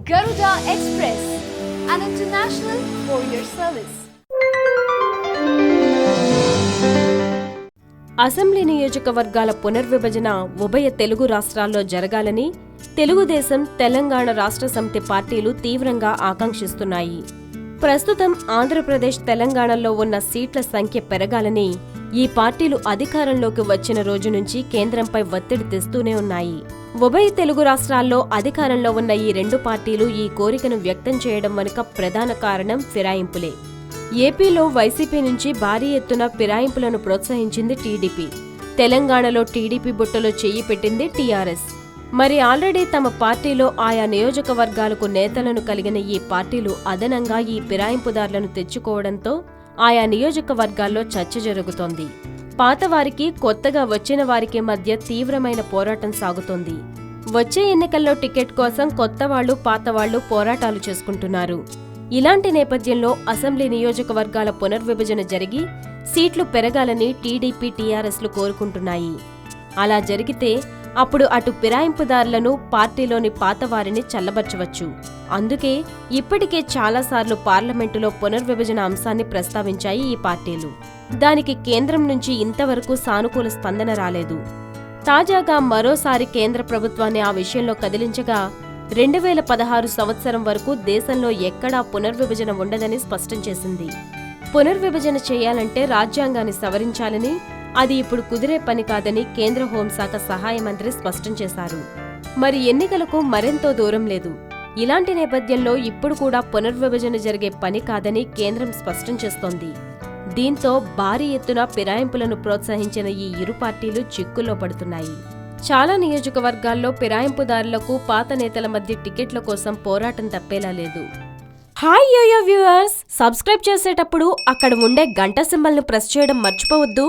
Garuda Express, an international courier service. Assembly నియోజకవర్గాల పునర్విభజన ఉభయ తెలుగు రాష్ట్రాల్లో జరగాలని తెలుగుదేశం, తెలంగాణ రాష్ట్ర సమితి పార్టీలు తీవ్రంగా ఆకాంక్షిస్తున్నాయి. ప్రస్తుతం ఆంధ్రప్రదేశ్, తెలంగాణలో ఉన్న సీట్ల సంఖ్య పెరగాలని ఈ పార్టీలు అధికారంలోకి వచ్చిన రోజు నుంచి కేంద్రంపై ఒత్తిడి తెస్తూనే ఉన్నాయి. ఉభయ తెలుగు రాష్ట్రాల్లో అధికారంలో ఉన్న ఈ రెండు పార్టీలు ఈ కోరికను వ్యక్తం చేయడం వెనుక ప్రధాన కారణం ఫిరాయింపులే. ఏపీలో వైసీపీ నుంచి భారీ ఎత్తున ఫిరాయింపులను ప్రోత్సహించింది టీడీపీ. తెలంగాణలో టీడీపీ బుట్టలో చెయ్యి పెట్టింది టీఆర్ఎస్. మరి ఆల్రెడీ తమ పార్టీలో ఆయా నియోజకవర్గాలకు నేతలను కలిగిన ఈ పార్టీలు అదనంగా ఈ ఫిరాయింపుదారులను తెచ్చుకోవడంతో ఆయా నియోజకవర్గాల్లో చర్చ జరుగుతోంది. పాతవారికి, కొత్తగా వచ్చిన వారికి మధ్య తీవ్రమైన పోరాటం సాగుతోంది. వచ్చే ఎన్నికల్లో టికెట్ కోసం కొత్తవాళ్లు, పాతవాళ్లు పోరాటాలు చేసుకుంటున్నారు. ఇలాంటి నేపథ్యంలో అసెంబ్లీ నియోజకవర్గాల పునర్విభజన జరిగి సీట్లు పెరగాలని టీడీపీ, టీఆర్ఎస్లు కోరుకుంటున్నాయి. అలా జరిగితే అప్పుడు అటు ఫిరాయింపుదారులను, పార్టీలోని పాతవారిని చల్లబర్చవచ్చు. అందుకే ఇప్పటికే చాలాసార్లు పార్లమెంటులో పునర్విభజన అంశాన్ని ప్రస్తావించాయి ఈ పార్టీలు. దానికి కేంద్రం నుంచి ఇంతవరకు సానుకూల స్పందన రాలేదు. తాజాగా మరోసారి కేంద్ర ప్రభుత్వాన్ని ఆ విషయంలో కదిలించగా 2016 సంవత్సరం వరకు దేశంలో ఎక్కడా పునర్విభజన ఉండదని స్పష్టం చేసింది. పునర్విభజన చేయాలంటే రాజ్యాంగాన్ని సవరించాలని, అది ఇప్పుడు కుదిరే పని కాదని కేంద్ర హోంశాఖ సహాయ మంత్రి స్పష్టం చేశారు. మరి ఎన్నికలకు మరెంతో దూరం లేదు. ఇలాంటి నేపథ్యంలో ఇప్పుడు కూడా పునర్విభజన జరిగే పని కాదని కేంద్రం స్పష్టం చేస్తోంది. దీంతో భారీ ఎత్తున ఫిరాయింపులను ప్రోత్సహించిన ఈ ఇరు పార్టీలు చిక్కుల్లో పడుతున్నాయి. చాలా నియోజకవర్గాల్లో ఫిరాయింపుదారులకు, పాత నేతల మధ్య టికెట్ల కోసం పోరాటం తప్పేలా లేదు. హాయ్ యోయో వ్యూవర్స్, సబ్స్క్రైబ్ చేసేటప్పుడు అక్కడ ఉండే గంట సింబల్ని ప్రెస్ చేయడం మర్చిపోవద్దు.